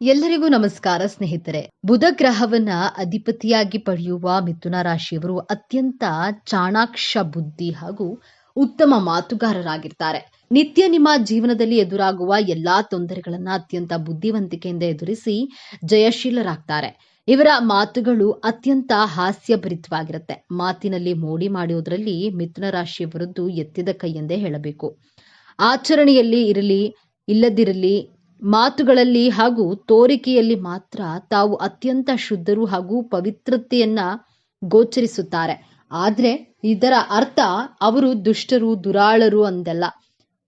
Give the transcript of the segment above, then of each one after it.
ಎಲ್ಲರಿಗೂ ನಮಸ್ಕಾರ ಸ್ನೇಹಿತರೆ. ಬುಧ ಗ್ರಹವನ್ನ ಅಧಿಪತಿಯಾಗಿ ಪಡೆಯುವ ಮಿಥುನ ರಾಶಿಯವರು ಅತ್ಯಂತ ಚಾಣಾಕ್ಷ ಬುದ್ಧಿ ಹಾಗೂ ಉತ್ತಮ ಮಾತುಗಾರರಾಗಿರ್ತಾರೆ. ನಿತ್ಯ ನಿಮ್ಮ ಜೀವನದಲ್ಲಿ ಎದುರಾಗುವ ಎಲ್ಲಾ ತೊಂದರೆಗಳನ್ನ ಅತ್ಯಂತ ಬುದ್ಧಿವಂತಿಕೆಯಿಂದ ಎದುರಿಸಿ ಜಯಶೀಲರಾಗ್ತಾರೆ. ಇವರ ಮಾತುಗಳು ಅತ್ಯಂತ ಹಾಸ್ಯಭರಿತವಾಗಿರುತ್ತೆ. ಮಾತಿನಲ್ಲಿ ಮೋಡಿ ಮಾಡುವುದರಲ್ಲಿ ಮಿಥುನ ರಾಶಿಯವರದ್ದು ಎತ್ತಿದ ಕೈ ಎಂದೇ ಹೇಳಬೇಕು. ಆಚರಣೆಯಲ್ಲಿ ಇರಲಿ ಇಲ್ಲದಿರಲಿ, ಮಾತುಗಳಲ್ಲಿ ಹಾಗೂ ತೋರಿಕೆಯಲ್ಲಿ ಮಾತ್ರ ತಾವು ಅತ್ಯಂತ ಶುದ್ಧರು ಹಾಗೂ ಪವಿತ್ರತೆಯನ್ನ ಗೋಚರಿಸುತ್ತಾರೆ. ಆದ್ರೆ ಇದರ ಅರ್ಥ ಅವರು ದುಷ್ಟರು, ದುರಾಳರು ಅಂದಲ್ಲ.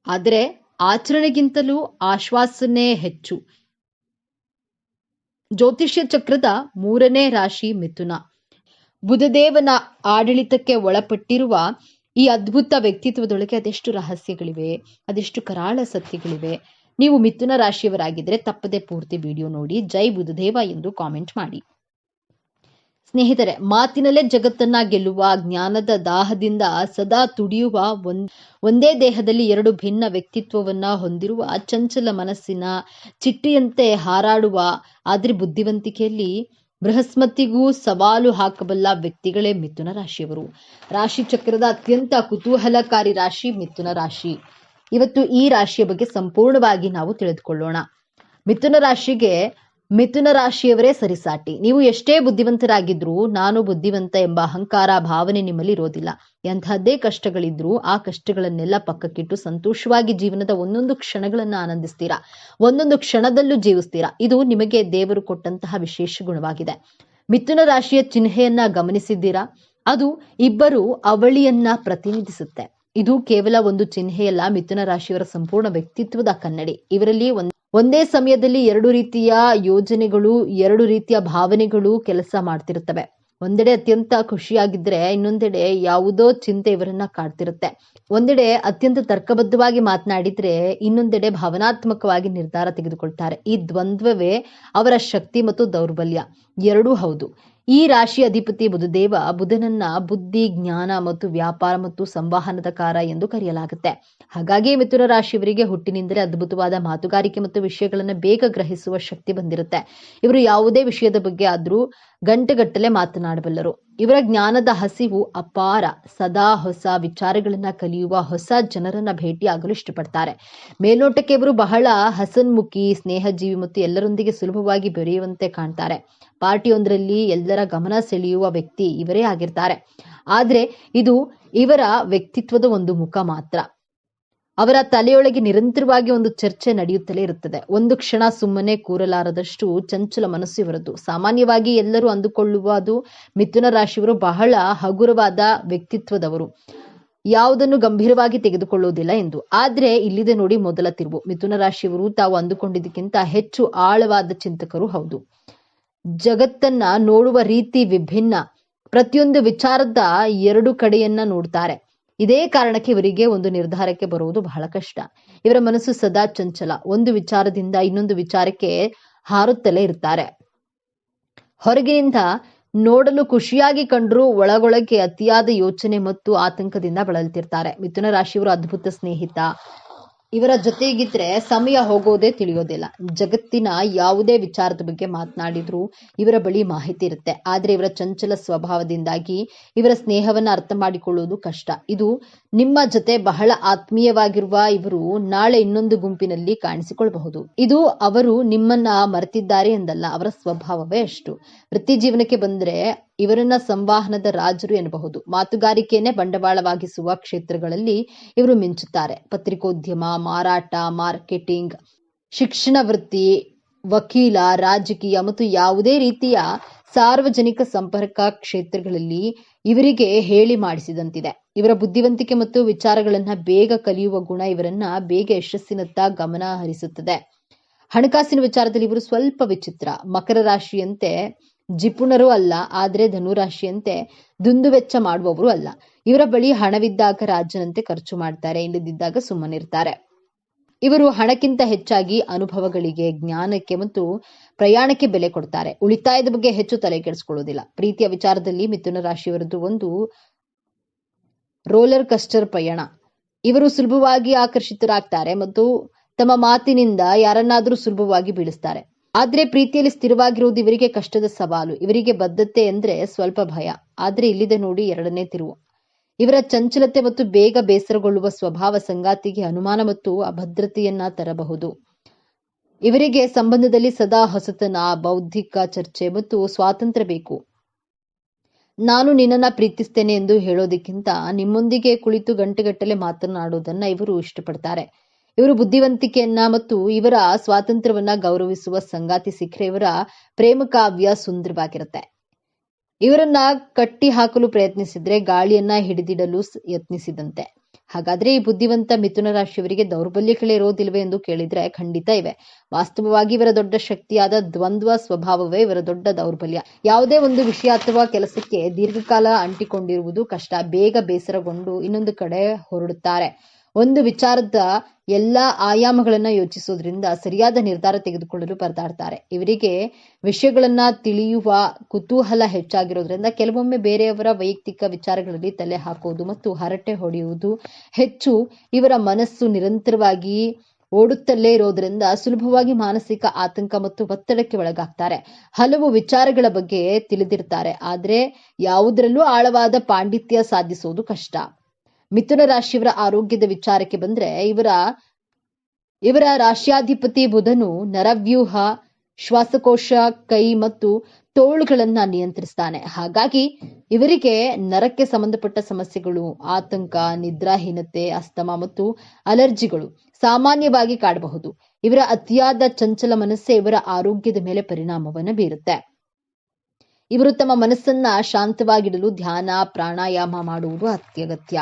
ಆದರೆ ಆಚರಣೆಗಿಂತಲೂ ಆಶ್ವಾಸನೆ ಹೆಚ್ಚು. ಜ್ಯೋತಿಷ್ಯ ಚಕ್ರದ 3ನೇ ರಾಶಿ ಮಿಥುನ. ಬುಧದೇವನ ಆಡಳಿತಕ್ಕೆ ಒಳಪಟ್ಟಿರುವ ಈ ಅದ್ಭುತ ವ್ಯಕ್ತಿತ್ವದೊಳಗೆ ಅದೆಷ್ಟು ರಹಸ್ಯಗಳಿವೆ, ಅದೆಷ್ಟು ಕರಾಳ ಸತ್ಯಗಳಿವೆ. ನೀವು ಮಿಥುನ ರಾಶಿಯವರಾಗಿದ್ರೆ ತಪ್ಪದೆ ಪೂರ್ತಿ ವಿಡಿಯೋ ನೋಡಿ ಜೈ ಬುಧದೇವ ಎಂದು ಕಾಮೆಂಟ್ ಮಾಡಿ. ಸ್ನೇಹಿತರೆ, ಮಾತಿನಲ್ಲೇ ಜಗತ್ತನ್ನ ಗೆಲ್ಲುವ ಜ್ಞಾನದ ದಾಹದಿಂದ ಸದಾ ತುಡಿಯುವ ಒಂದೇ ದೇಹದಲ್ಲಿ 2 ಭಿನ್ನ ವ್ಯಕ್ತಿತ್ವವನ್ನ ಹೊಂದಿರುವ ಚಂಚಲ ಮನಸ್ಸಿನ ಚಿಟ್ಟೆಯಂತೆ ಹಾರಾಡುವ, ಆದ್ರೆ ಬುದ್ಧಿವಂತಿಕೆಯಲ್ಲಿ ಬೃಹಸ್ಪತಿಗೂ ಸವಾಲು ಹಾಕಬಲ್ಲ ವ್ಯಕ್ತಿಗಳೇ ಮಿಥುನ ರಾಶಿಯವರು. ರಾಶಿ ಚಕ್ರದ ಅತ್ಯಂತ ಕುತೂಹಲಕಾರಿ ರಾಶಿ ಮಿಥುನ ರಾಶಿ. ಇವತ್ತು ಈ ರಾಶಿಯ ಬಗ್ಗೆ ಸಂಪೂರ್ಣವಾಗಿ ನಾವು ತಿಳಿದುಕೊಳ್ಳೋಣ. ಮಿಥುನ ರಾಶಿಯವರೇ ಸರಿಸಾಟಿ. ನೀವು ಎಷ್ಟೇ ಬುದ್ಧಿವಂತರಾಗಿದ್ರೂ ನಾನು ಬುದ್ಧಿವಂತ ಎಂಬ ಅಹಂಕಾರ ಭಾವನೆ ನಿಮ್ಮಲ್ಲಿ ಇರೋದಿಲ್ಲ. ಎಂತಹದ್ದೇ ಕಷ್ಟಗಳಿದ್ರೂ ಆ ಕಷ್ಟಗಳನ್ನೆಲ್ಲ ಪಕ್ಕಕ್ಕಿಟ್ಟು ಸಂತೋಷವಾಗಿ ಜೀವನದ ಒಂದೊಂದು ಕ್ಷಣಗಳನ್ನ ಆನಂದಿಸ್ತೀರಾ, ಒಂದೊಂದು ಕ್ಷಣದಲ್ಲೂ ಜೀವಿಸ್ತೀರಾ. ಇದು ನಿಮಗೆ ದೇವರು ಕೊಟ್ಟಂತಹ ವಿಶೇಷ ಗುಣವಾಗಿದೆ. ಮಿಥುನ ರಾಶಿಯ ಚಿಹ್ನೆಯನ್ನ ಗಮನಿಸಿದ್ದೀರಾ? ಅದು ಇಬ್ಬರು ಅವಳಿಯನ್ನ ಪ್ರತಿನಿಧಿಸುತ್ತೆ. ಇದು ಕೇವಲ ಒಂದು ಚಿಹ್ನೆಯಲ್ಲ, ಮಿಥುನ ರಾಶಿಯವರ ಸಂಪೂರ್ಣ ವ್ಯಕ್ತಿತ್ವದ ಕನ್ನಡಿ. ಇವರಲ್ಲಿ ಒಂದೇ ಸಮಯದಲ್ಲಿ 2 ರೀತಿಯ ಯೋಜನೆಗಳು, 2 ರೀತಿಯ ಭಾವನೆಗಳು ಕೆಲಸ ಮಾಡ್ತಿರುತ್ತವೆ. ಒಂದೆಡೆ ಅತ್ಯಂತ ಖುಷಿಯಾಗಿದ್ರೆ ಇನ್ನೊಂದೆಡೆ ಯಾವುದೋ ಚಿಂತೆ ಇವರನ್ನ ಕಾಡ್ತಿರುತ್ತೆ. ಒಂದೆಡೆ ಅತ್ಯಂತ ತರ್ಕಬದ್ಧವಾಗಿ ಮಾತನಾಡಿದ್ರೆ ಇನ್ನೊಂದೆಡೆ ಭಾವನಾತ್ಮಕವಾಗಿ ನಿರ್ಧಾರ ತೆಗೆದುಕೊಳ್ತಾರೆ. ಈ ದ್ವಂದ್ವವೇ ಅವರ ಶಕ್ತಿ ಮತ್ತು ದೌರ್ಬಲ್ಯ ಎರಡೂ ಹೌದು. ಈ ರಾಶಿ ಅಧಿಪತಿ ಬುಧದೇವ. ಬುಧನನ್ನ ಬುದ್ಧಿ, ಜ್ಞಾನ ಮತ್ತು ವ್ಯಾಪಾರ ಮತ್ತು ಸಂವಹನದ ಕಾರ ಎಂದು ಕರೆಯಲಾಗುತ್ತೆ. ಹಾಗಾಗಿ ಮಿಥುನ ರಾಶಿಯವರಿಗೆ ಹುಟ್ಟಿನಿಂದಲೇ ಅದ್ಭುತವಾದ ಮಾತುಗಾರಿಕೆ ಮತ್ತು ವಿಷಯಗಳನ್ನ ಬೇಗ ಗ್ರಹಿಸುವ ಶಕ್ತಿ ಬಂದಿರುತ್ತೆ. ಇವರು ಯಾವುದೇ ವಿಷಯದ ಬಗ್ಗೆ ಆದ್ರೂ ಗಂಟೆಗಟ್ಟಲೆ ಮಾತನಾಡಬಲ್ಲರು. ಇವರ ಜ್ಞಾನದ ಹಸಿವು ಅಪಾರ. ಸದಾ ಹೊಸ ವಿಚಾರಗಳನ್ನ ಕಲಿಯುವ, ಹೊಸ ಜನರನ್ನ ಭೇಟಿಯಾಗಲು ಇಷ್ಟಪಡ್ತಾರೆ. ಮೇಲ್ನೋಟಕ್ಕೆ ಇವರು ಬಹಳ ಹಸನ್ಮುಖಿ, ಸ್ನೇಹಜೀವಿ ಮತ್ತು ಎಲ್ಲರೊಂದಿಗೆ ಸುಲಭವಾಗಿ ಬೆರೆಯುವಂತೆ ಕಾಣ್ತಾರೆ. ಪಾರ್ಟಿಯೊಂದರಲ್ಲಿ ಎಲ್ಲರ ಗಮನ ಸೆಳೆಯುವ ವ್ಯಕ್ತಿ ಇವರೇ ಆಗಿರ್ತಾರೆ. ಆದ್ರೆ ಇದು ಇವರ ವ್ಯಕ್ತಿತ್ವದ ಒಂದು ಮುಖ ಮಾತ್ರ. ಅವರ ತಲೆಯೊಳಗೆ ನಿರಂತರವಾಗಿ ಒಂದು ಚರ್ಚೆ ನಡೆಯುತ್ತಲೇ ಇರುತ್ತದೆ. ಒಂದು ಕ್ಷಣ ಸುಮ್ಮನೆ ಕೂರಲಾರದಷ್ಟು ಚಂಚಲ ಮನಸ್ಸು ಇವರದ್ದು. ಸಾಮಾನ್ಯವಾಗಿ ಎಲ್ಲರೂ ಅಂದುಕೊಳ್ಳುವುದು ಮಿಥುನ ರಾಶಿಯವರು ಬಹಳ ಹಗುರವಾದ ವ್ಯಕ್ತಿತ್ವದವರು, ಯಾವುದನ್ನು ಗಂಭೀರವಾಗಿ ತೆಗೆದುಕೊಳ್ಳುವುದಿಲ್ಲ ಎಂದು. ಆದ್ರೆ ಇಲ್ಲಿದೆ ನೋಡಿ ಮೊದಲ ತಿರುವು. ಮಿಥುನ ರಾಶಿಯವರು ತಾವು ಅಂದುಕೊಂಡಿದ್ದಕ್ಕಿಂತ ಹೆಚ್ಚು ಆಳವಾದ ಚಿಂತಕರು ಹೌದು. ಜಗತ್ತನ್ನ ನೋಡುವ ರೀತಿ ವಿಭಿನ್ನ. ಪ್ರತಿಯೊಂದು ವಿಚಾರದ 2 ಕಡೆಯನ್ನ ನೋಡ್ತಾರೆ. ಇದೇ ಕಾರಣಕ್ಕೆ ಇವರಿಗೆ ಒಂದು ನಿರ್ಧಾರಕ್ಕೆ ಬರುವುದು ಬಹಳ ಕಷ್ಟ. ಇವರ ಮನಸ್ಸು ಸದಾ ಚಂಚಲ. ಒಂದು ವಿಚಾರದಿಂದ ಇನ್ನೊಂದು ವಿಚಾರಕ್ಕೆ ಹಾರುತ್ತಲೇ ಇರ್ತಾರೆ. ಹೊರಗಿನಿಂದ ನೋಡಲು ಖುಷಿಯಾಗಿ ಕಂಡ್ರೂ ಒಳಗೊಳಗೆ ಅತಿಯಾದ ಯೋಚನೆ ಮತ್ತು ಆತಂಕದಿಂದ ಬಳಲ್ತಿರ್ತಾರೆ. ಮಿಥುನ ರಾಶಿಯವರು ಅದ್ಭುತ ಸ್ನೇಹಿತ. ಇವರ ಜೊತೆಗಿದ್ರೆ ಸಮಯ ಹೋಗೋದೇ ತಿಳಿಯೋದಿಲ್ಲ. ಜಗತ್ತಿನ ಯಾವುದೇ ವಿಚಾರದ ಬಗ್ಗೆ ಮಾತನಾಡಿದ್ರು ಇವರ ಬಳಿ ಮಾಹಿತಿ ಇರುತ್ತೆ. ಆದ್ರೆ ಇವರ ಚಂಚಲ ಸ್ವಭಾವದಿಂದಾಗಿ ಇವರ ಸ್ನೇಹವನ್ನ ಅರ್ಥ ಮಾಡಿಕೊಳ್ಳುವುದು ಕಷ್ಟ. ಇದು ನಿಮ್ಮ ಜೊತೆ ಬಹಳ ಆತ್ಮೀಯವಾಗಿರುವ ಇವರು ನಾಳೆ ಇನ್ನೊಂದು ಗುಂಪಿನಲ್ಲಿ ಕಾಣಿಸಿಕೊಳ್ಳಬಹುದು. ಇದು ಅವರು ನಿಮ್ಮನ್ನ ಮರೆತಿದ್ದಾರೆ ಎಂದಲ್ಲ, ಅವರ ಸ್ವಭಾವವೇ ಅಷ್ಟು. ವೃತ್ತಿ ಜೀವನಕ್ಕೆ ಬಂದ್ರೆ ಇವರನ್ನ ಸಂವಹನದ ರಾಜರು ಎನ್ನಬಹುದು. ಮಾತುಗಾರಿಕೆಯನ್ನೇ ಬಂಡವಾಳವಾಗಿಸುವ ಕ್ಷೇತ್ರಗಳಲ್ಲಿ ಇವರು ಮಿಂಚುತ್ತಾರೆ. ಪತ್ರಿಕೋದ್ಯಮ, ಮಾರಾಟ, ಮಾರ್ಕೆಟಿಂಗ್, ಶಿಕ್ಷಣ ವೃತ್ತಿ, ವಕೀಲ, ರಾಜಕೀಯ ಮತ್ತು ಯಾವುದೇ ರೀತಿಯ ಸಾರ್ವಜನಿಕ ಸಂಪರ್ಕ ಕ್ಷೇತ್ರಗಳಲ್ಲಿ ಇವರಿಗೆ ಹೇಳಿ ಮಾಡಿಸಿದಂತಿದೆ. ಇವರ ಬುದ್ಧಿವಂತಿಕೆ ಮತ್ತು ವಿಚಾರಗಳನ್ನ ಬೇಗ ಕಲಿಯುವ ಗುಣ ಇವರನ್ನ ಬೇಗ ಯಶಸ್ಸಿನತ್ತ ಗಮನ ಹರಿಸುತ್ತದೆ. ಹಣಕಾಸಿನ ವಿಚಾರದಲ್ಲಿ ಇವರು ಸ್ವಲ್ಪ ವಿಚಿತ್ರ. ಮಕರ ರಾಶಿಯಂತೆ ಜಿಪುಣರು ಅಲ್ಲ, ಆದ್ರೆ ಧನುರಾಶಿಯಂತೆ ದುಂದುವೆಚ್ಚ ಮಾಡುವವರು ಅಲ್ಲ. ಇವರ ಬಳಿ ಹಣವಿದ್ದಾಗ ರಾಜನಂತೆ ಖರ್ಚು ಮಾಡ್ತಾರೆ, ಇಲ್ಲದಿದ್ದಾಗ ಸುಮ್ಮನಿರ್ತಾರೆ. ಇವರು ಹಣಕ್ಕಿಂತ ಹೆಚ್ಚಾಗಿ ಅನುಭವಗಳಿಗೆ, ಜ್ಞಾನಕ್ಕೆ ಮತ್ತು ಪ್ರಯಾಣಕ್ಕೆ ಬೆಲೆ ಕೊಡ್ತಾರೆ. ಉಳಿತಾಯದ ಬಗ್ಗೆ ಹೆಚ್ಚು ತಲೆ ಕೆಡಿಸಿಕೊಳ್ಳುವುದಿಲ್ಲ. ಪ್ರೀತಿಯ ವಿಚಾರದಲ್ಲಿ ಮಿಥುನ ರಾಶಿಯವರದ್ದು ಒಂದು ರೋಲರ್ ಕಸ್ಟರ್ ಪಯಣ. ಇವರು ಸುಲಭವಾಗಿ ಆಕರ್ಷಿತರಾಗ್ತಾರೆ ಮತ್ತು ತಮ್ಮ ಮಾತಿನಿಂದ ಯಾರನ್ನಾದರೂ ಸುಲಭವಾಗಿ ಬೀಳಿಸ್ತಾರೆ. ಆದ್ರೆ ಪ್ರೀತಿಯಲ್ಲಿ ಸ್ಥಿರವಾಗಿರುವುದು ಇವರಿಗೆ ಕಷ್ಟದ ಸವಾಲು. ಇವರಿಗೆ ಬದ್ಧತೆ ಅಂದ್ರೆ ಸ್ವಲ್ಪ ಭಯ. ಆದ್ರೆ ಇಲ್ಲಿದೆ ನೋಡಿ ಎರಡನೇ ತಿರುವು. ಇವರ ಚಂಚಲತೆ ಮತ್ತು ಬೇಗ ಬೇಸರಗೊಳ್ಳುವ ಸ್ವಭಾವ ಸಂಗಾತಿಗೆ ಅನುಮಾನ ಮತ್ತು ಅಭದ್ರತೆಯನ್ನ ತರಬಹುದು. ಇವರಿಗೆ ಸಂಬಂಧದಲ್ಲಿ ಸದಾ ಹೊಸತನ, ಬೌದ್ಧಿಕ ಚರ್ಚೆ ಮತ್ತು ಸ್ವಾತಂತ್ರ್ಯ ಬೇಕು. ನಾನು ನಿನ್ನನ್ನ ಪ್ರೀತಿಸ್ತೇನೆ ಎಂದು ಹೇಳೋದಕ್ಕಿಂತ ನಿಮ್ಮೊಂದಿಗೆ ಕುಳಿತು ಗಂಟೆಗಟ್ಟಲೆ ಮಾತನಾಡುವುದನ್ನ ಇವರು ಇಷ್ಟಪಡ್ತಾರೆ. ಇವರು ಬುದ್ಧಿವಂತಿಕೆಯನ್ನ ಮತ್ತು ಇವರ ಸ್ವಾತಂತ್ರ್ಯವನ್ನ ಗೌರವಿಸುವ ಸಂಗಾತಿ ಸಿಕ್ಕರೆ ಇವರ ಪ್ರೇಮ ಕಾವ್ಯ ಸುಂದರವಾಗಿರುತ್ತೆ. ಇವರನ್ನ ಕಟ್ಟಿ ಹಾಕಲು ಪ್ರಯತ್ನಿಸಿದ್ರೆ ಗಾಳಿಯನ್ನ ಹಿಡಿದಿಡಲು ಯತ್ನಿಸಿದಂತೆ. ಹಾಗಾದ್ರೆ ಈ ಬುದ್ಧಿವಂತ ಮಿಥುನ ರಾಶಿಯವರಿಗೆ ದೌರ್ಬಲ್ಯಗಳೇ ಇರೋದಿಲ್ವೇ ಎಂದು ಕೇಳಿದ್ರೆ ಖಂಡಿತ ಇವೆ. ವಾಸ್ತವವಾಗಿ ಇವರ ದೊಡ್ಡ ಶಕ್ತಿಯಾದ ದ್ವಂದ್ವ ಸ್ವಭಾವವೇ ಇವರ ದೊಡ್ಡ ದೌರ್ಬಲ್ಯ. ಯಾವುದೇ ಒಂದು ವಿಷಯ ಅಥವಾ ಕೆಲಸಕ್ಕೆ ದೀರ್ಘಕಾಲ ಅಂಟಿಕೊಂಡಿರುವುದು ಕಷ್ಟ. ಬೇಗ ಬೇಸರಗೊಂಡು ಇನ್ನೊಂದು ಕಡೆ ಹೊರಡುತ್ತಾರೆ. ಒಂದು ವಿಚಾರದ ಎಲ್ಲಾ ಆಯಾಮಗಳನ್ನ ಯೋಚಿಸೋದ್ರಿಂದ ಸರಿಯಾದ ನಿರ್ಧಾರ ತೆಗೆದುಕೊಳ್ಳಲು ಪರದಾಡ್ತಾರೆ. ಇವರಿಗೆ ವಿಷಯಗಳನ್ನ ತಿಳಿಯುವ ಕುತೂಹಲ ಹೆಚ್ಚಾಗಿರೋದ್ರಿಂದ ಕೆಲವೊಮ್ಮೆ ಬೇರೆಯವರ ವೈಯಕ್ತಿಕ ವಿಚಾರಗಳಲ್ಲಿ ತಲೆ ಹಾಕುವುದು ಮತ್ತು ಹರಟೆ ಹೊಡೆಯುವುದು ಹೆಚ್ಚು. ಇವರ ಮನಸ್ಸು ನಿರಂತರವಾಗಿ ಓಡುತ್ತಲೇ ಇರೋದ್ರಿಂದ ಸುಲಭವಾಗಿ ಮಾನಸಿಕ ಆತಂಕ ಮತ್ತು ಒತ್ತಡಕ್ಕೆ ಒಳಗಾಗ್ತಾರೆ. ಹಲವು ವಿಚಾರಗಳ ಬಗ್ಗೆ ತಿಳಿದಿರ್ತಾರೆ, ಆದ್ರೆ ಯಾವುದರಲ್ಲೂ ಆಳವಾದ ಪಾಂಡಿತ್ಯ ಸಾಧಿಸುವುದು ಕಷ್ಟ. ಮಿಥುನ ರಾಶಿಯವರ ಆರೋಗ್ಯದ ವಿಚಾರಕ್ಕೆ ಬಂದ್ರೆ ಇವರ ರಾಶ್ಯಾಧಿಪತಿ ಬುಧನು ನರವ್ಯೂಹ, ಶ್ವಾಸಕೋಶ, ಕೈ ಮತ್ತು ತೋಳುಗಳನ್ನ ನಿಯಂತ್ರಿಸ್ತಾನೆ. ಹಾಗಾಗಿ ಇವರಿಗೆ ನರಕ್ಕೆ ಸಂಬಂಧಪಟ್ಟ ಸಮಸ್ಯೆಗಳು, ಆತಂಕ, ನಿದ್ರಾಹೀನತೆ, ಅಸ್ತಮ ಮತ್ತು ಅಲರ್ಜಿಗಳು ಸಾಮಾನ್ಯವಾಗಿ ಕಾಡಬಹುದು. ಇವರ ಅತಿಯಾದ ಚಂಚಲ ಮನಸ್ಸೇ ಇವರ ಆರೋಗ್ಯದ ಮೇಲೆ ಪರಿಣಾಮವನ್ನು ಬೀರುತ್ತೆ. ಇವರು ತಮ್ಮ ಮನಸ್ಸನ್ನ ಶಾಂತವಾಗಿಡಲು ಧ್ಯಾನ, ಪ್ರಾಣಾಯಾಮ ಮಾಡುವುದು ಅತ್ಯಗತ್ಯ.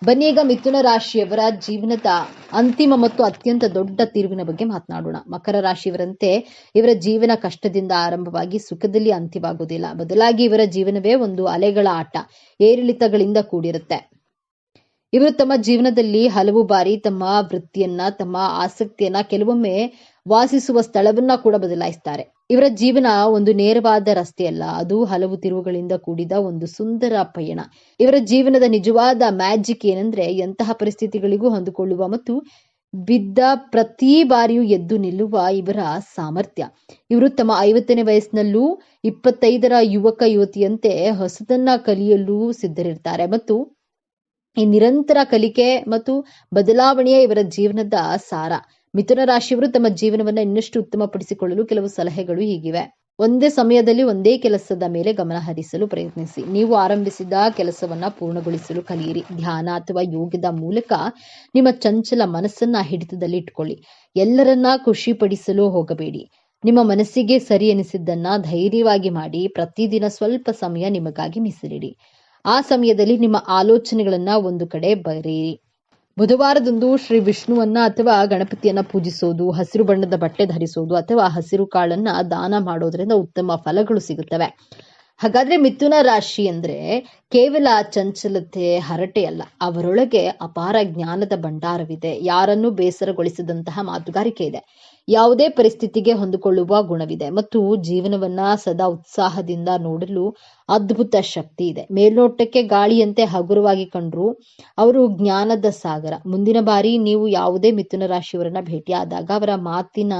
ಬನ್ನಿ ಈಗ ಮಿಥುನ ರಾಶಿಯವರ ಜೀವನದ ಅಂತಿಮ ಮತ್ತು ಅತ್ಯಂತ ದೊಡ್ಡ ತಿರುವಿನ ಬಗ್ಗೆ ಮಾತನಾಡೋಣ. ಮಕರ ರಾಶಿಯವರಂತೆ ಇವರ ಜೀವನ ಕಷ್ಟದಿಂದ ಆರಂಭವಾಗಿ ಸುಖದಲ್ಲಿ ಅಂತ್ಯವಾಗುವುದಿಲ್ಲ. ಬದಲಾಗಿ ಇವರ ಜೀವನವೇ ಒಂದು ಅಲೆಗಳ ಆಟ, ಏರಿಳಿತಗಳಿಂದ ಕೂಡಿರುತ್ತೆ. ಇವರು ತಮ್ಮ ಜೀವನದಲ್ಲಿ ಹಲವು ಬಾರಿ ತಮ್ಮ ವೃತ್ತಿಯನ್ನ, ತಮ್ಮ ಆಸಕ್ತಿಯನ್ನ, ಕೆಲವೊಮ್ಮೆ ವಾಸಿಸುವ ಸ್ಥಳವನ್ನ ಕೂಡ ಬದಲಾಯಿಸ್ತಾರೆ. ಇವರ ಜೀವನ ಒಂದು ನೇರವಾದ ರಸ್ತೆಯಲ್ಲ, ಅದು ಹಲವು ತಿರುವುಗಳಿಂದ ಕೂಡಿದ ಒಂದು ಸುಂದರ ಪಯಣ. ಇವರ ಜೀವನದ ನಿಜವಾದ ಮ್ಯಾಜಿಕ್ ಏನಂದ್ರೆ ಎಂತಹ ಪರಿಸ್ಥಿತಿಗಳಿಗೂ ಹೊಂದಿಕೊಳ್ಳುವ ಮತ್ತು ಬಿದ್ದ ಪ್ರತಿ ಬಾರಿಯೂ ಎದ್ದು ನಿಲ್ಲುವ ಇವರ ಸಾಮರ್ಥ್ಯ. ಇವರು ತಮ್ಮ 50ನೇ ವಯಸ್ಸಿನಲ್ಲೂ 25ರ ಯುವಕ ಯುವತಿಯಂತೆ ಹೊಸದನ್ನ ಕಲಿಯಲು ಸಿದ್ಧರಿರ್ತಾರೆ ಮತ್ತು ಈ ನಿರಂತರ ಕಲಿಕೆ ಮತ್ತು ಬದಲಾವಣೆಯ ಇವರ ಜೀವನದ ಸಾರ. ಮಿಥುನ ರಾಶಿಯವರು ತಮ್ಮ ಜೀವನವನ್ನ ಇನ್ನಷ್ಟು ಉತ್ತಮಪಡಿಸಿಕೊಳ್ಳಲು ಕೆಲವು ಸಲಹೆಗಳು ಹೀಗಿವೆ. ಒಂದೇ ಸಮಯದಲ್ಲಿ ಒಂದೇ ಕೆಲಸದ ಮೇಲೆ ಗಮನ ಹರಿಸಲು ಪ್ರಯತ್ನಿಸಿ. ನೀವು ಆರಂಭಿಸಿದ ಕೆಲಸವನ್ನ ಪೂರ್ಣಗೊಳಿಸಲು ಕಲಿಯಿರಿ. ಧ್ಯಾನ ಅಥವಾ ಯೋಗದ ಮೂಲಕ ನಿಮ್ಮ ಚಂಚಲ ಮನಸ್ಸನ್ನ ಹಿಡಿತದಲ್ಲಿ ಇಟ್ಕೊಳ್ಳಿ. ಎಲ್ಲರನ್ನ ಖುಷಿಪಡಿಸಲು ಹೋಗಬೇಡಿ. ನಿಮ್ಮ ಮನಸ್ಸಿಗೆ ಸರಿ ಎನಿಸಿದ್ದನ್ನ ಧೈರ್ಯವಾಗಿ ಮಾಡಿ. ಪ್ರತಿದಿನ ಸ್ವಲ್ಪ ಸಮಯ ನಿಮಗಾಗಿ ಮೀಸಲಿಡಿ. ಆ ಸಮಯದಲ್ಲಿ ನಿಮ್ಮ ಆಲೋಚನೆಗಳನ್ನ ಒಂದು ಕಡೆ ಬರೆಯಿರಿ. ಬುಧವಾರದಂದು ಶ್ರೀ ವಿಷ್ಣುವನ್ನ ಅಥವಾ ಗಣಪತಿಯನ್ನ ಪೂಜಿಸೋದು, ಹಸಿರು ಬಣ್ಣದ ಬಟ್ಟೆ ಧರಿಸೋದು ಅಥವಾ ಹಸಿರು ಕಾಳನ್ನ ದಾನ ಮಾಡೋದ್ರಿಂದ ಉತ್ತಮ ಫಲಗಳು ಸಿಗುತ್ತವೆ. ಹಾಗಾದ್ರೆ ಮಿಥುನ ರಾಶಿ ಅಂದ್ರೆ ಕೇವಲ ಚಂಚಲತೆ, ಹರಟೆ ಅಲ್ಲ, ಅವರೊಳಗೆ ಅಪಾರ ಜ್ಞಾನದ ಭಂಡಾರವಿದೆ. ಯಾರನ್ನೂ ಬೇಸರಗೊಳಿಸಿದಂತಹ ಮಾತುಗಾರಿಕೆ ಇದೆ. ಯಾವುದೇ ಪರಿಸ್ಥಿತಿಗೆ ಹೊಂದಿಕೊಳ್ಳುವ ಗುಣವಿದೆ ಮತ್ತು ಜೀವನವನ್ನ ಸದಾ ಉತ್ಸಾಹದಿಂದ ನೋಡಲು ಅದ್ಭುತ ಶಕ್ತಿ ಇದೆ. ಮೇಲ್ನೋಟಕ್ಕೆ ಗಾಳಿಯಂತೆ ಹಗುರವಾಗಿ ಕಂಡ್ರು ಅವರು ಜ್ಞಾನದ ಸಾಗರ. ಮುಂದಿನ ಬಾರಿ ನೀವು ಯಾವುದೇ ಮಿಥುನ ರಾಶಿಯವರನ್ನ ಭೇಟಿಯಾದಾಗ ಅವರ ಮಾತಿನ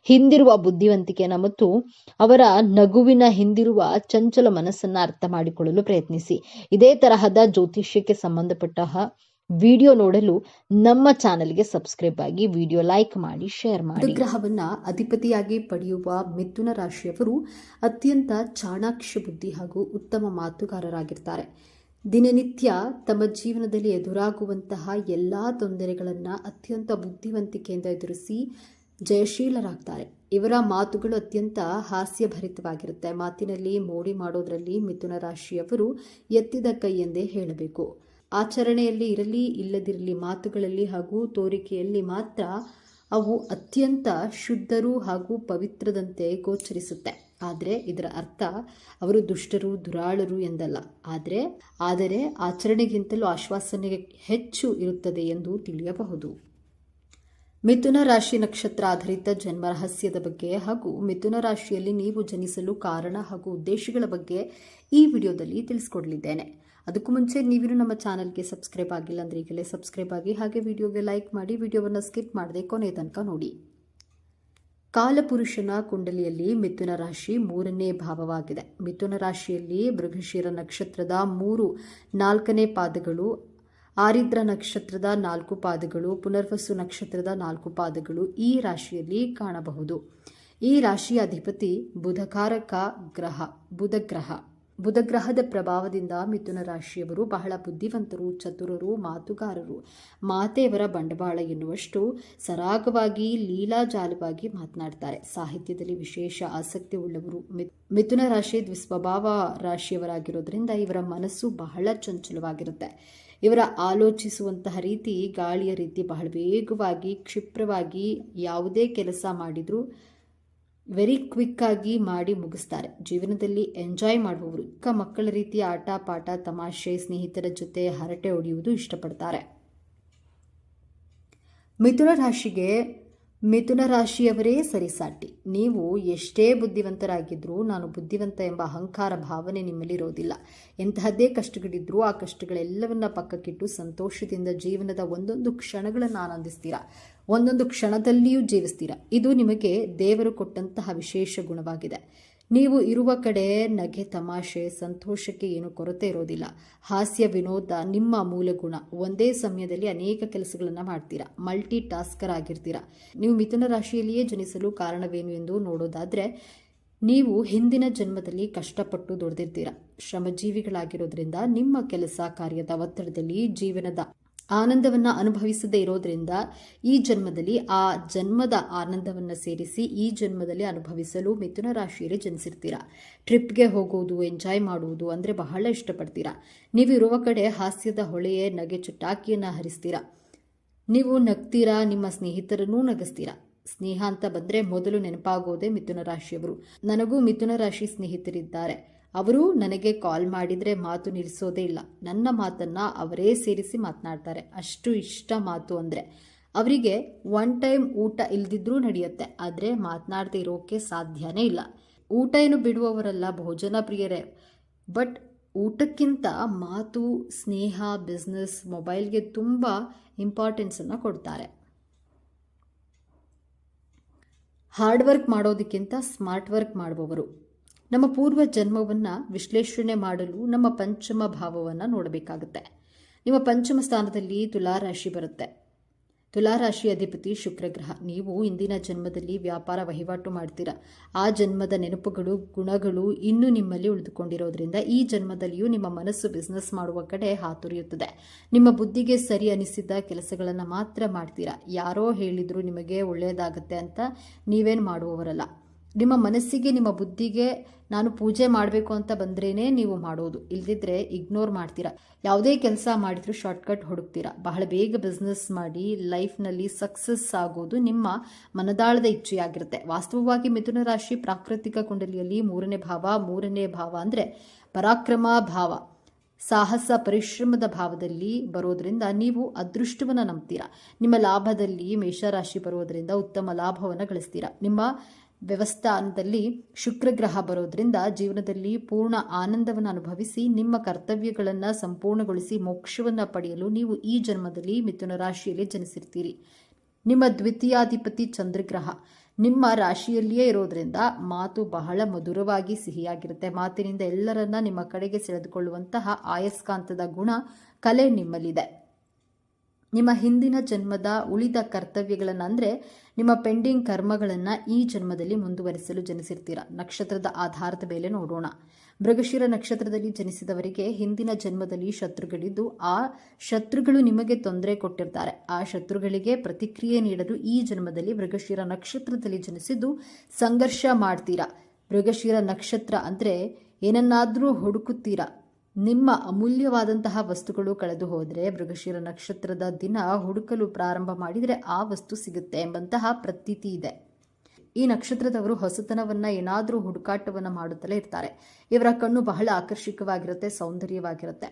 ಹಿಂದಿರುವ ಬುದ್ಧಿವಂತಿಕೆಯನ್ನ ಮತ್ತು ಅವರ ನಗುವಿನ ಹಿಂದಿರುವ ಚಂಚಲ ಮನಸ್ಸನ್ನ ಅರ್ಥ ಮಾಡಿಕೊಳ್ಳಲು ಪ್ರಯತ್ನಿಸಿ. ಇದೇ ತರಹದ ಜ್ಯೋತಿಷ್ಯಕ್ಕೆ ಸಂಬಂಧಪಟ್ಟ ವಿಡಿಯೋ ನೋಡಲು ನಮ್ಮ ಚಾನೆಲ್ಗೆ ಸಬ್ಸ್ಕ್ರೈಬ್ ಆಗಿ, ವಿಡಿಯೋ ಲೈಕ್ ಮಾಡಿ, ಶೇರ್ ಮಾಡಿ. ಗ್ರಹವನ್ನ ಅಧಿಪತಿಯಾಗಿ ಪಡೆಯುವ ಮಿಥುನ ರಾಶಿಯವರು ಅತ್ಯಂತ ಚಾಣಾಕ್ಷ ಬುದ್ಧಿ ಹಾಗೂ ಉತ್ತಮ ಮಾತುಗಾರರಾಗಿರ್ತಾರೆ. ದಿನನಿತ್ಯ ತಮ್ಮ ಜೀವನದಲ್ಲಿ ಎದುರಾಗುವಂತಹ ಎಲ್ಲಾ ತೊಂದರೆಗಳನ್ನು ಅತ್ಯಂತ ಬುದ್ಧಿವಂತಿಕೆಯಿಂದ ಎದುರಿಸಿ ಜಯಶೀಲರಾಗ್ತಾರೆ. ಇವರ ಮಾತುಗಳು ಅತ್ಯಂತ ಹಾಸ್ಯಭರಿತವಾಗಿರುತ್ತೆ. ಮಾತಿನಲ್ಲಿ ಮೋಡಿ ಮಾಡೋದ್ರಲ್ಲಿ ಮಿಥುನ ರಾಶಿಯವರು ಎತ್ತಿದ ಕೈ ಎಂದೇ ಹೇಳಬೇಕು. ಆಚರಣೆಯಲ್ಲಿ ಇರಲಿ ಇಲ್ಲದಿರಲಿ, ಮಾತುಗಳಲ್ಲಿ ಹಾಗೂ ತೋರಿಕೆಯಲ್ಲಿ ಮಾತ್ರ ಅವು ಅತ್ಯಂತ ಶುದ್ಧರು ಹಾಗೂ ಪವಿತ್ರದಂತೆ ಗೋಚರಿಸುತ್ತೆ. ಆದರೆ ಇದರ ಅರ್ಥ ಅವರು ದುಷ್ಟರು, ದುರಾಳರು ಎಂದಲ್ಲ. ಆದರೆ ಆಚರಣೆಗಿಂತಲೂ ಆಶ್ವಾಸನೆ ಹೆಚ್ಚು ಇರುತ್ತದೆ ಎಂದು ತಿಳಿಯಬಹುದು. ಮಿಥುನ ರಾಶಿ ನಕ್ಷತ್ರ ಆಧಾರಿತ ಜನ್ಮ ರಹಸ್ಯದ ಬಗ್ಗೆ ಹಾಗೂ ಮಿಥುನ ರಾಶಿಯಲ್ಲಿ ನೀವು ಜನಿಸಲು ಕಾರಣ ಹಾಗೂ ಉದ್ದೇಶಗಳ ಬಗ್ಗೆ ಈ ವಿಡಿಯೋದಲ್ಲಿ ತಿಳಿಸ್ಕೊಡ್ಲಿದ್ದೇನೆ. ಅದಕ್ಕೂ ಮುಂಚೆ ನೀವಿನ್ನು ನಮ್ಮ ಚಾನಲ್ಗೆ ಸಬ್ಸ್ಕ್ರೈಬ್ ಆಗಿಲ್ಲ ಅಂದರೆ ಈಗಲೇ ಸಬ್ಸ್ಕ್ರೈಬ್ ಆಗಿ, ಹಾಗೆ ವಿಡಿಯೋಗೆ ಲೈಕ್ ಮಾಡಿ, ವಿಡಿಯೋವನ್ನು ಸ್ಕಿಪ್ ಮಾಡದೆ ಕೊನೆ ತನಕ ನೋಡಿ. ಕಾಲಪುರುಷನ ಕುಂಡಲಿಯಲ್ಲಿ ಮಿಥುನ ರಾಶಿ 3ನೇ ಭಾವವಾಗಿದೆ. ಮಿಥುನ ರಾಶಿಯಲ್ಲಿ ಮೃಗಶಿರ ನಕ್ಷತ್ರದ 4ನೇ ಪಾದಗಳು, ಆರಿದ್ರ ನಕ್ಷತ್ರದ 4 ಪಾದಗಳು, ಪುನರ್ವಸು ನಕ್ಷತ್ರದ 4 ಪಾದಗಳು ಈ ರಾಶಿಯಲ್ಲಿ ಕಾಣಬಹುದು. ಈ ರಾಶಿಯ ಅಧಿಪತಿ ಬುಧಕಾರಕ ಗ್ರಹ ಬುಧ ಗ್ರಹದ ಪ್ರಭಾವದಿಂದ ಮಿಥುನ ರಾಶಿಯವರು ಬಹಳ ಬುದ್ಧಿವಂತರು, ಚತುರರು, ಮಾತುಗಾರರು, ಮಾತೆಯವರ ಬಂಡವಾಳ ಎನ್ನುವಷ್ಟು ಸರಾಗವಾಗಿ ಲೀಲಾಜಾಲವಾಗಿ ಮಾತನಾಡ್ತಾರೆ. ಸಾಹಿತ್ಯದಲ್ಲಿ ವಿಶೇಷ ಆಸಕ್ತಿ ಉಳ್ಳವರು. ಮಿಥುನ ರಾಶಿ ದ್ವಿಸ್ವಭಾವ ರಾಶಿಯವರಾಗಿರೋದ್ರಿಂದ ಇವರ ಮನಸ್ಸು ಬಹಳ ಚಂಚಲವಾಗಿರುತ್ತೆ. ಇವರ ಆಲೋಚಿಸುವಂತಹ ರೀತಿ ಗಾಳಿಯ ರೀತಿ ಬಹಳ ವೇಗವಾಗಿ, ಕ್ಷಿಪ್ರವಾಗಿ ಯಾವುದೇ ಕೆಲಸ ಮಾಡಿದರೂ ವೆರಿ ಕ್ವಿಕ್ ಆಗಿ ಮಾಡಿ ಮುಗಿಸ್ತಾರೆ. ಜೀವನದಲ್ಲಿ ಎಂಜಾಯ್ ಮಾಡುವವರು. ಮಕ್ಕಳ ರೀತಿ ಆಟ ಪಾಠ, ತಮಾಷೆ, ಸ್ನೇಹಿತರ ಜೊತೆ ಹರಟೆ ಹೊಡೆಯುವುದು ಇಷ್ಟಪಡ್ತಾರೆ. ಮಿಥುನ ರಾಶಿಯವರೇ ಸರಿಸಾಟಿ. ನೀವು ಎಷ್ಟೇ ಬುದ್ಧಿವಂತರಾಗಿದ್ರೂ ನಾನು ಬುದ್ಧಿವಂತ ಎಂಬ ಅಹಂಕಾರ ಭಾವನೆ ನಿಮ್ಮಲ್ಲಿ ಇರೋದಿಲ್ಲ. ಎಂತಹದ್ದೇ ಕಷ್ಟಗಳಿದ್ರೂ ಆ ಕಷ್ಟಗಳೆಲ್ಲವನ್ನ ಪಕ್ಕಕ್ಕಿಟ್ಟು ಸಂತೋಷದಿಂದ ಜೀವನದ ಒಂದೊಂದು ಕ್ಷಣಗಳನ್ನು ಆನಂದಿಸ್ತೀರಾ. ಒಂದೊಂದು ಕ್ಷಣದಲ್ಲಿಯೂ ಜೀವಿಸ್ತೀರಾ. ಇದು ನಿಮಗೆ ದೇವರು ಕೊಟ್ಟಂತಹ ವಿಶೇಷ ಗುಣವಾಗಿದೆ. ನೀವು ಇರುವ ಕಡೆ ನಗೆ, ತಮಾಷೆ, ಸಂತೋಷಕ್ಕೆ ಏನು ಕೊರತೆ ಇರೋದಿಲ್ಲ. ಹಾಸ್ಯ, ವಿನೋದ ನಿಮ್ಮ ಮೂಲ ಗುಣ. ಒಂದೇ ಸಮಯದಲ್ಲಿ ಅನೇಕ ಕೆಲಸಗಳನ್ನು ಮಾಡ್ತೀರಾ. ಮಲ್ಟಿ ಟಾಸ್ಕರ್ ಆಗಿರ್ತೀರಾ. ನೀವು ಮಿಥುನ ರಾಶಿಯಲ್ಲಿಯೇ ಜನಿಸಲು ಕಾರಣವೇನು ಎಂದು ನೋಡೋದಾದ್ರೆ, ನೀವು ಹಿಂದಿನ ಜನ್ಮದಲ್ಲಿ ಕಷ್ಟಪಟ್ಟು ದುಡಿದಿರ್ತೀರಾ. ಶ್ರಮಜೀವಿಗಳಾಗಿರೋದ್ರಿಂದ ನಿಮ್ಮ ಕೆಲಸ ಕಾರ್ಯದ ಒತ್ತಡದಲ್ಲಿ ಜೀವನದ ಆನಂದವನ್ನು ಅನುಭವಿಸದೇ ಇರೋದ್ರಿಂದ ಈ ಜನ್ಮದಲ್ಲಿ ಆ ಜನ್ಮದ ಆನಂದವನ್ನು ಸೇರಿಸಿ ಈ ಜನ್ಮದಲ್ಲಿ ಅನುಭವಿಸಲು ಮಿಥುನ ರಾಶಿಯಲ್ಲಿ ಜನಿಸಿರ್ತೀರಾ. ಟ್ರಿಪ್ಗೆ ಹೋಗುವುದು, ಎಂಜಾಯ್ ಮಾಡುವುದು ಅಂದರೆ ಬಹಳ ಇಷ್ಟಪಡ್ತೀರಾ. ನೀವು ಇರುವ ಕಡೆ ಹಾಸ್ಯದ ಹೊಳೆಯೇ ನಗೆ ಚಟಾಕಿಯನ್ನು ಹರಿಸ್ತೀರಾ. ನೀವು ನಗ್ತೀರಾ, ನಿಮ್ಮ ಸ್ನೇಹಿತರನ್ನೂ ನಗಿಸ್ತೀರಾ. ಸ್ನೇಹ ಅಂತ ಬಂದರೆ ಮೊದಲು ನೆನಪಾಗೋದೇ ಮಿಥುನ ರಾಶಿಯವರು. ನನಗೂ ಮಿಥುನ ರಾಶಿ ಸ್ನೇಹಿತರಿದ್ದಾರೆ. ಅವರು ನನಗೆ ಕಾಲ್ ಮಾಡಿದರೆ ಮಾತು ನಿಲ್ಲಿಸೋದೇ ಇಲ್ಲ. ನನ್ನ ಮಾತನ್ನು ಅವರೇ ಸೇರಿಸಿ ಮಾತನಾಡ್ತಾರೆ. ಅಷ್ಟು ಇಷ್ಟ ಮಾತು ಅಂದರೆ. ಅವರಿಗೆ ಒನ್ ಟೈಮ್ ಊಟ ಇಲ್ದಿದ್ರೂ ನಡೆಯುತ್ತೆ, ಆದರೆ ಮಾತನಾಡದೆ ಇರೋಕೆ ಸಾಧ್ಯನೇ ಇಲ್ಲ. ಊಟ ಏನು ಬಿಡುವವರಲ್ಲ, ಭೋಜನ ಪ್ರಿಯರೇ. ಬಟ್ ಊಟಕ್ಕಿಂತ ಮಾತು, ಸ್ನೇಹ, ಬಿಸ್ನೆಸ್, ಮೊಬೈಲ್ಗೆ ತುಂಬ ಇಂಪಾರ್ಟೆನ್ಸನ್ನು ಕೊಡ್ತಾರೆ. ಹಾರ್ಡ್ ವರ್ಕ್ ಮಾಡೋದಕ್ಕಿಂತ ಸ್ಮಾರ್ಟ್ ವರ್ಕ್ ಮಾಡುವವರು. ನಮ್ಮ ಪೂರ್ವ ಜನ್ಮವನ್ನು ವಿಶ್ಲೇಷಣೆ ಮಾಡಲು ನಮ್ಮ ಪಂಚಮ ಭಾವವನ್ನು ನೋಡಬೇಕಾಗುತ್ತೆ. ನಿಮ್ಮ ಪಂಚಮ ಸ್ಥಾನದಲ್ಲಿ ತುಲಾರಾಶಿ ಬರುತ್ತೆ. ತುಲಾರಾಶಿ ಅಧಿಪತಿ ಶುಕ್ರಗ್ರಹ. ನೀವು ಇಂದಿನ ಜನ್ಮದಲ್ಲಿ ವ್ಯಾಪಾರ ವಹಿವಾಟು ಮಾಡ್ತೀರಾ. ಆ ಜನ್ಮದ ನೆನಪುಗಳು, ಗುಣಗಳು ಇನ್ನೂ ನಿಮ್ಮಲ್ಲಿ ಉಳಿದುಕೊಂಡಿರೋದ್ರಿಂದ ಈ ಜನ್ಮದಲ್ಲಿಯೂ ನಿಮ್ಮ ಮನಸ್ಸು ಬಿಸ್ನೆಸ್ ಮಾಡುವ ಕಡೆ ಹಾತೊರೆಯುತ್ತದೆ. ನಿಮ್ಮ ಬುದ್ಧಿಗೆ ಸರಿ ಅನಿಸಿದ ಕೆಲಸಗಳನ್ನು ಮಾತ್ರ ಮಾಡ್ತೀರಾ. ಯಾರೋ ಹೇಳಿದ್ರು ನಿಮಗೆ ಒಳ್ಳೆಯದಾಗತ್ತೆ ಅಂತ ನೀವೇನು ಮಾಡುವವರಲ್ಲ. ನಿಮ್ಮ ಮನಸ್ಸಿಗೆ, ನಿಮ್ಮ ಬುದ್ಧಿಗೆ ನಾನು ಪೂಜೆ ಮಾಡಬೇಕು ಅಂತ ಬಂದ್ರೇನೆ ನೀವು ಮಾಡೋದು. ಇಲ್ದಿದ್ರೆ ಇಗ್ನೋರ್ ಮಾಡ್ತೀರಾ. ಯಾವುದೇ ಕೆಲಸ ಮಾಡಿದ್ರೂ ಶಾರ್ಟ್ಕಟ್ ಹುಡುಕ್ತೀರಾ. ಬಹಳ ಬೇಗ ಬಿಸ್ನೆಸ್ ಮಾಡಿ ಲೈಫ್ನಲ್ಲಿ ಸಕ್ಸಸ್ ಆಗೋದು ನಿಮ್ಮ ಮನದಾಳದ ಇಚ್ಛೆಯಾಗಿರುತ್ತೆ. ವಾಸ್ತವವಾಗಿ ಮಿಥುನ ರಾಶಿ ಪ್ರಾಕೃತಿಕ ಕುಂಡಲಿಯಲ್ಲಿ 3ನೇ ಭಾವ ಅಂದರೆ ಪರಾಕ್ರಮ ಭಾವ, ಸಾಹಸ, ಪರಿಶ್ರಮದ ಭಾವದಲ್ಲಿ ಬರೋದ್ರಿಂದ ನೀವು ಅದೃಷ್ಟವನ್ನು ನಂಬ್ತೀರಾ. ನಿಮ್ಮ ಲಾಭದಲ್ಲಿ ಮೇಷರಾಶಿ ಬರೋದ್ರಿಂದ ಉತ್ತಮ ಲಾಭವನ್ನು ಗಳಿಸ್ತೀರಾ. ನಿಮ್ಮ ವ್ಯವಸ್ಥಾನದಲ್ಲಿ ಶುಕ್ರಗ್ರಹ ಬರೋದ್ರಿಂದ ಜೀವನದಲ್ಲಿ ಪೂರ್ಣ ಆನಂದವನ್ನು ಅನುಭವಿಸಿ ನಿಮ್ಮ ಕರ್ತವ್ಯಗಳನ್ನು ಸಂಪೂರ್ಣಗೊಳಿಸಿ ಮೋಕ್ಷವನ್ನು ಪಡೆಯಲು ನೀವು ಈ ಜನ್ಮದಲ್ಲಿ ಮಿಥುನ ರಾಶಿಯಲ್ಲಿ ಜನಿಸಿರ್ತೀರಿ. ನಿಮ್ಮ ದ್ವಿತೀಯಾಧಿಪತಿ ಚಂದ್ರಗ್ರಹ ನಿಮ್ಮ ರಾಶಿಯಲ್ಲಿಯೇ ಇರೋದ್ರಿಂದ ಮಾತು ಬಹಳ ಮಧುರವಾಗಿ ಸಿಹಿಯಾಗಿರುತ್ತೆ. ಮಾತಿನಿಂದ ಎಲ್ಲರನ್ನ ನಿಮ್ಮ ಕಡೆಗೆ ಸೆಳೆದುಕೊಳ್ಳುವಂತಹ ಆಯಸ್ಕಾಂತದ ಗುಣ, ಕಲೆ ನಿಮ್ಮಲ್ಲಿದೆ. ನಿಮ್ಮ ಹಿಂದಿನ ಜನ್ಮದ ಉಳಿದ ಕರ್ತವ್ಯಗಳನ್ನು ಅಂದರೆ ನಿಮ್ಮ ಪೆಂಡಿಂಗ್ ಕರ್ಮಗಳನ್ನು ಈ ಜನ್ಮದಲ್ಲಿ ಮುಂದುವರಿಸಲು ಜನಿಸಿರ್ತೀರ. ನಕ್ಷತ್ರದ ಆಧಾರದ ಮೇಲೆ ನೋಡೋಣ. ಮೃಗಶಿರ ನಕ್ಷತ್ರದಲ್ಲಿ ಜನಿಸಿದವರಿಗೆ ಹಿಂದಿನ ಜನ್ಮದಲ್ಲಿ ಶತ್ರುಗಳಿದ್ದು ಆ ಶತ್ರುಗಳು ನಿಮಗೆ ತೊಂದರೆ ಕೊಟ್ಟಿರ್ತಾರೆ. ಆ ಶತ್ರುಗಳಿಗೆ ಪ್ರತಿಕ್ರಿಯೆ ನೀಡಲು ಈ ಜನ್ಮದಲ್ಲಿ ಮೃಗಶಿರ ನಕ್ಷತ್ರದಲ್ಲಿ ಜನಿಸಿದ್ದು ಸಂಘರ್ಷ ಮಾಡ್ತೀರಾ. ಮೃಗಶಿರ ನಕ್ಷತ್ರ ಅಂದರೆ ಏನನ್ನಾದರೂ ಹುಡುಕುತ್ತೀರಾ. ನಿಮ್ಮ ಅಮೂಲ್ಯವಾದಂತಹ ವಸ್ತುಗಳು ಕಳೆದು ಹೋದರೆ ಮೃಗಶಿರ ನಕ್ಷತ್ರದ ದಿನ ಹುಡುಕಲು ಪ್ರಾರಂಭ ಮಾಡಿದರೆ ಆ ವಸ್ತು ಸಿಗುತ್ತೆ ಎಂಬಂತಹ ಪ್ರತೀತಿ ಇದೆ. ಈ ನಕ್ಷತ್ರದವರು ಹೊಸತನವನ್ನು ಏನಾದರೂ ಹುಡುಕಾಟವನ್ನು ಮಾಡುತ್ತಲೇ ಇರ್ತಾರೆ. ಇವರ ಕಣ್ಣು ಬಹಳ ಆಕರ್ಷಕವಾಗಿರುತ್ತೆ, ಸೌಂದರ್ಯವಾಗಿರುತ್ತೆ.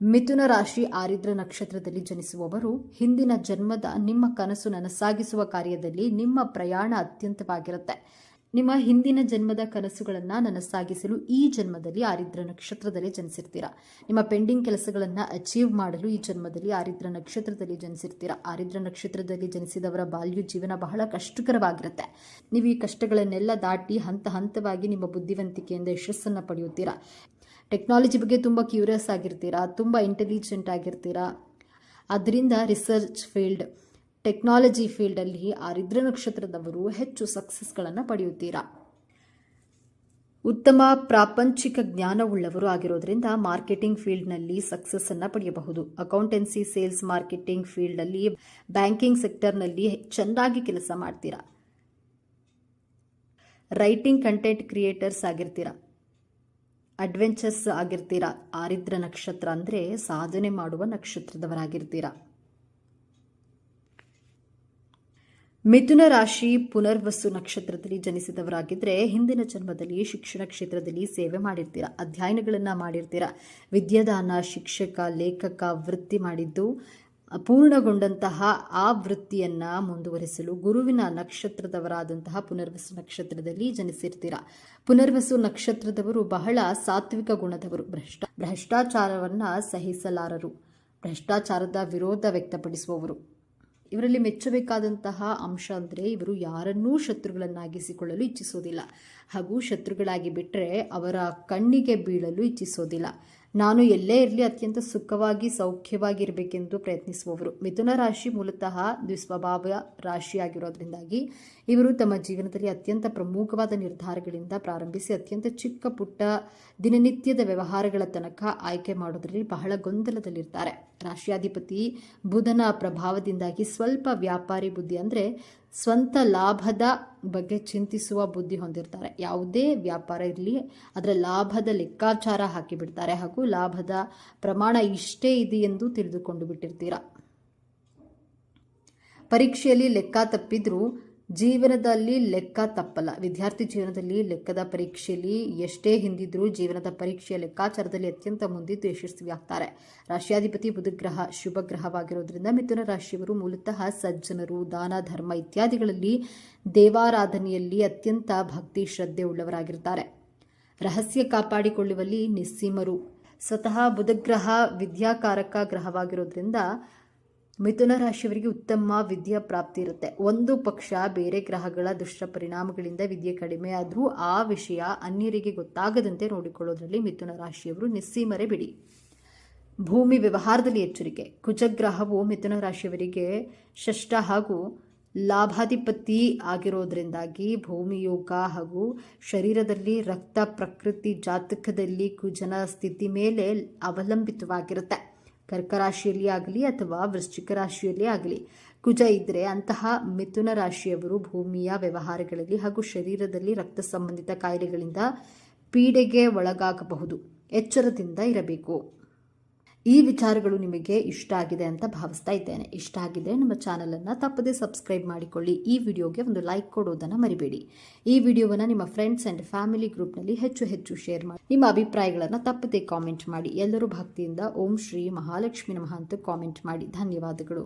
ಮಿಥುನ ರಾಶಿ ಆರಿದ್ರ ನಕ್ಷತ್ರದಲ್ಲಿ ಜನಿಸುವವರು ಹಿಂದಿನ ಜನ್ಮದ ನಿಮ್ಮ ಕನಸು ನನಸಾಗಿಸುವ ಕಾರ್ಯದಲ್ಲಿ ನಿಮ್ಮ ಪ್ರಯಾಣ ಅತ್ಯಂತವಾಗಿರುತ್ತೆ. ನಿಮ್ಮ ಹಿಂದಿನ ಜನ್ಮದ ಕನಸುಗಳನ್ನು ನನಸಾಗಿಸಲು ಈ ಜನ್ಮದಲ್ಲಿ ಆರಿದ್ರ ನಕ್ಷತ್ರದಲ್ಲಿ ಜನಿಸಿರ್ತೀರಾ. ನಿಮ್ಮ ಪೆಂಡಿಂಗ್ ಕೆಲಸಗಳನ್ನು ಅಚೀವ್ ಮಾಡಲು ಈ ಜನ್ಮದಲ್ಲಿ ಆರಿದ್ರ ನಕ್ಷತ್ರದಲ್ಲಿ ಜನಿಸಿರ್ತೀರಾ. ಆರಿದ್ರ ನಕ್ಷತ್ರದಲ್ಲಿ ಜನಿಸಿದವರ ಬಾಲ್ಯ ಜೀವನ ಬಹಳ ಕಷ್ಟಕರವಾಗಿರುತ್ತೆ. ನೀವು ಈ ಕಷ್ಟಗಳನ್ನೆಲ್ಲ ದಾಟಿ ಹಂತ ಹಂತವಾಗಿ ನಿಮ್ಮ ಬುದ್ಧಿವಂತಿಕೆಯಿಂದ ಯಶಸ್ಸನ್ನು ಪಡೆಯುತ್ತೀರಾ. ಟೆಕ್ನಾಲಜಿ ಬಗ್ಗೆ ತುಂಬ ಕ್ಯೂರಿಯಸ್ ಆಗಿರ್ತೀರಾ, ತುಂಬ ಇಂಟೆಲಿಜೆಂಟ್ ಆಗಿರ್ತೀರಾ. ಅದರಿಂದ ರಿಸರ್ಚ್ ಫೀಲ್ಡ್, ಟೆಕ್ನಾಲಜಿ ಫೀಲ್ಡಲ್ಲಿ ಆರಿದ್ರ ನಕ್ಷತ್ರದವರು ಹೆಚ್ಚು ಸಕ್ಸಸ್ಗಳನ್ನು ಪಡೆಯುತ್ತೀರಾ. ಉತ್ತಮ ಪ್ರಾಪಂಚಿಕ ಜ್ಞಾನವುಳ್ಳವರು ಆಗಿರೋದ್ರಿಂದ ಮಾರ್ಕೆಟಿಂಗ್ ಫೀಲ್ಡ್ನಲ್ಲಿ ಸಕ್ಸಸ್ಸನ್ನು ಪಡೆಯಬಹುದು. ಅಕೌಂಟೆನ್ಸಿ, ಸೇಲ್ಸ್, ಮಾರ್ಕೆಟಿಂಗ್ ಫೀಲ್ಡಲ್ಲಿ, ಬ್ಯಾಂಕಿಂಗ್ ಸೆಕ್ಟರ್ನಲ್ಲಿ ಚೆನ್ನಾಗಿ ಕೆಲಸ ಮಾಡ್ತೀರಾ. ರೈಟಿಂಗ್ ಕಂಟೆಂಟ್ ಕ್ರಿಯೇಟರ್ಸ್ ಆಗಿರ್ತೀರಾ, ಅಡ್ವೆಂಚರ್ಸ್ ಆಗಿರ್ತೀರಾ. ಆರಿದ್ರ ನಕ್ಷತ್ರ ಅಂದರೆ ಸಾಧನೆ ಮಾಡುವ ನಕ್ಷತ್ರದವರಾಗಿರ್ತೀರಾ. ಮಿಥುನ ರಾಶಿ ಪುನರ್ವಸು ನಕ್ಷತ್ರದಲ್ಲಿ ಜನಿಸಿದವರಾಗಿದ್ದರೆ ಹಿಂದಿನ ಜನ್ಮದಲ್ಲಿ ಶಿಕ್ಷಣ ಕ್ಷೇತ್ರದಲ್ಲಿ ಸೇವೆ ಮಾಡಿರ್ತೀರಾ, ಅಧ್ಯಯನಗಳನ್ನು ಮಾಡಿರ್ತೀರಾ. ವಿದ್ಯಾದಾನ, ಶಿಕ್ಷಕ, ಲೇಖಕ ವೃತ್ತಿ ಮಾಡಿದ್ದು ಪೂರ್ಣಗೊಂಡಂತಹ ಆ ವೃತ್ತಿಯನ್ನು ಮುಂದುವರಿಸಲು ಗುರುವಿನ ನಕ್ಷತ್ರದವರಾದಂತಹ ಪುನರ್ವಸು ನಕ್ಷತ್ರದಲ್ಲಿ ಜನಿಸಿರ್ತೀರಾ. ಪುನರ್ವಸು ನಕ್ಷತ್ರದವರು ಬಹಳ ಸಾತ್ವಿಕ ಗುಣದವರು. ಭ್ರಷ್ಟಾಚಾರವನ್ನು ಸಹಿಸಲಾರರು, ಭ್ರಷ್ಟಾಚಾರದ ವಿರೋಧ ವ್ಯಕ್ತಪಡಿಸುವವರು. ಇವರಲ್ಲಿ ಮೆಚ್ಚಬೇಕಾದಂತಹ ಅಂಶ ಅಂದರೆ ಇವರು ಯಾರನ್ನೂ ಶತ್ರುಗಳನ್ನಾಗಿಸಿಕೊಳ್ಳಲು ಇಚ್ಛಿಸೋದಿಲ್ಲ, ಹಾಗೂ ಶತ್ರುಗಳಾಗಿ ಬಿಟ್ಟರೆ ಅವರ ಕಣ್ಣಿಗೆ ಬೀಳಲು ಇಚ್ಛಿಸೋದಿಲ್ಲ. ನಾನು ಎಲ್ಲೇ ಇರಲಿ ಅತ್ಯಂತ ಸುಖವಾಗಿ ಸೌಖ್ಯವಾಗಿರಬೇಕೆಂದು ಪ್ರಯತ್ನಿಸುವವರು. ಮಿಥುನ ರಾಶಿ ಮೂಲತಃ ದ್ವಿಸ್ವಭಾವ ರಾಶಿಯಾಗಿರೋದ್ರಿಂದಾಗಿ ಇವರು ತಮ್ಮ ಜೀವನದಲ್ಲಿ ಅತ್ಯಂತ ಪ್ರಮುಖವಾದ ನಿರ್ಧಾರಗಳಿಂದ ಪ್ರಾರಂಭಿಸಿ ಅತ್ಯಂತ ಚಿಕ್ಕ ಪುಟ್ಟ ದಿನನಿತ್ಯದ ವ್ಯವಹಾರಗಳ ತನಕ ಆಯ್ಕೆ ಮಾಡೋದ್ರಲ್ಲಿ ಬಹಳ ಗೊಂದಲದಲ್ಲಿರ್ತಾರೆ. ರಾಶಿಯಾಧಿಪತಿ ಬುಧನ ಪ್ರಭಾವದಿಂದಾಗಿ ಸ್ವಲ್ಪ ವ್ಯಾಪಾರಿ ಬುದ್ಧಿ ಅಂದರೆ ಸ್ವಂತ ಲಾಭದ ಬಗ್ಗೆ ಚಿಂತಿಸುವ ಬುದ್ಧಿ ಹೊಂದಿರ್ತಾರೆ. ಯಾವುದೇ ವ್ಯಾಪಾರ ಇರಲಿ ಅದರ ಲಾಭದ ಲೆಕ್ಕಾಚಾರ ಹಾಕಿಬಿಡ್ತಾರೆ, ಹಾಗೂ ಲಾಭದ ಪ್ರಮಾಣ ಇಷ್ಟೇ ಇದೆ ಎಂದು ತಿಳಿದುಕೊಂಡು ಬಿಟ್ಟಿರ್ತೀರ. ಪರೀಕ್ಷೆಯಲ್ಲಿ ಲೆಕ್ಕ ತಪ್ಪಿದ್ರೂ ಜೀವನದಲ್ಲಿ ಲೆಕ್ಕ ತಪ್ಪಲ್ಲ. ವಿದ್ಯಾರ್ಥಿ ಜೀವನದಲ್ಲಿ ಲೆಕ್ಕದ ಪರೀಕ್ಷೆಯಲ್ಲಿ ಎಷ್ಟೇ ಹಿಂದಿದ್ರೂ ಜೀವನದ ಪರೀಕ್ಷೆಯ ಲೆಕ್ಕಾಚಾರದಲ್ಲಿ ಅತ್ಯಂತ ಮುಂದಿದ್ದು ಯಶಸ್ವಿಯಾಗ್ತಾರೆ. ರಾಶಿಯಾಧಿಪತಿ ಬುಧಗ್ರಹ ಶುಭ ಗ್ರಹವಾಗಿರೋದ್ರಿಂದ ಮಿಥುನ ರಾಶಿಯವರು ಮೂಲತಃ ಸಜ್ಜನರು, ದಾನ ಧರ್ಮ ಇತ್ಯಾದಿಗಳಲ್ಲಿ ದೇವಾರಾಧನೆಯಲ್ಲಿ ಅತ್ಯಂತ ಭಕ್ತಿ ಶ್ರದ್ಧೆ ಉಳ್ಳವರಾಗಿರ್ತಾರೆ. ರಹಸ್ಯ ಕಾಪಾಡಿಕೊಳ್ಳುವಲ್ಲಿ ನಿಸ್ಸೀಮರು. ಸ್ವತಃ ಬುಧಗ್ರಹ ವಿದ್ಯಾಕಾರಕ ಗ್ರಹವಾಗಿರೋದ್ರಿಂದ ಮಿಥುನ ರಾಶಿಯವರಿಗೆ ಉತ್ತಮ ವಿದ್ಯಾ ಪ್ರಾಪ್ತಿ ಇರುತ್ತೆ. ಒಂದು ಪಕ್ಷ ಬೇರೆ ಗ್ರಹಗಳ ದುಷ್ಟ ಪರಿಣಾಮಗಳಿಂದ ವಿದ್ಯೆ ಕಡಿಮೆ ಆದರೂ ಆ ವಿಷಯ ಅನ್ಯರಿಗೆ ಗೊತ್ತಾಗದಂತೆ ನೋಡಿಕೊಳ್ಳೋದ್ರಲ್ಲಿ ಮಿಥುನ ರಾಶಿಯವರು ನಿಸ್ಸೀಮರೇ ಬಿಡಿ. ಭೂಮಿ ವ್ಯವಹಾರದಲ್ಲಿ ಎಚ್ಚರಿಕೆ. ಕುಜಗ್ರಹವು ಮಿಥುನ ರಾಶಿಯವರಿಗೆ ಷಷ್ಠ ಹಾಗೂ ಲಾಭಾಧಿಪತಿ ಆಗಿರೋದ್ರಿಂದಾಗಿ ಭೂಮಿಯೋಗ ಹಾಗೂ ಶರೀರದಲ್ಲಿ ರಕ್ತ ಪ್ರಕೃತಿ ಜಾತಕದಲ್ಲಿ ಕುಜನ ಸ್ಥಿತಿ ಮೇಲೆ ಅವಲಂಬಿತವಾಗಿರುತ್ತೆ. ಕರ್ಕರಾಶಿಯಲ್ಲಿ ಆಗಲಿ ಅಥವಾ ವೃಶ್ಚಿಕ ರಾಶಿಯಲ್ಲಿ ಆಗಲಿ ಕುಜ ಇದ್ದರೆ ಅಂತಹ ಮಿಥುನ ರಾಶಿಯವರು ಭೂಮಿಯ ವ್ಯವಹಾರಗಳಲ್ಲಿ ಹಾಗೂ ಶರೀರದಲ್ಲಿ ರಕ್ತ ಸಂಬಂಧಿತ ಕಾಯಿಲೆಗಳಿಂದ ಪೀಡೆಗೆ ಒಳಗಾಗಬಹುದು. ಎಚ್ಚರದಿಂದ ಇರಬೇಕು. ಈ ವಿಚಾರಗಳು ನಿಮಗೆ ಇಷ್ಟ ಆಗಿದೆ ಅಂತ ಭಾವಿಸ್ತಾ ಇದ್ದೇನೆ. ಇಷ್ಟ ಆಗಿದ್ರೆ ನಮ್ಮ ಚಾನಲನ್ನು ತಪ್ಪದೇ ಸಬ್ಸ್ಕ್ರೈಬ್ ಮಾಡಿಕೊಳ್ಳಿ. ಈ ವಿಡಿಯೋಗೆ ಒಂದು ಲೈಕ್ ಕೊಡೋದನ್ನು ಮರಿಬೇಡಿ. ಈ ವಿಡಿಯೋವನ್ನು ನಿಮ್ಮ ಫ್ರೆಂಡ್ಸ್ ಆ್ಯಂಡ್ ಫ್ಯಾಮಿಲಿ ಗ್ರೂಪ್ನಲ್ಲಿ ಹೆಚ್ಚು ಶೇರ್ ಮಾಡಿ. ನಿಮ್ಮ ಅಭಿಪ್ರಾಯಗಳನ್ನು ತಪ್ಪದೇ ಕಾಮೆಂಟ್ ಮಾಡಿ. ಎಲ್ಲರೂ ಭಕ್ತಿಯಿಂದ ಓಂ ಶ್ರೀ ಮಹಾಲಕ್ಷ್ಮಿ ನಮಃ ಅಂತ ಕಾಮೆಂಟ್ ಮಾಡಿ. ಧನ್ಯವಾದಗಳು.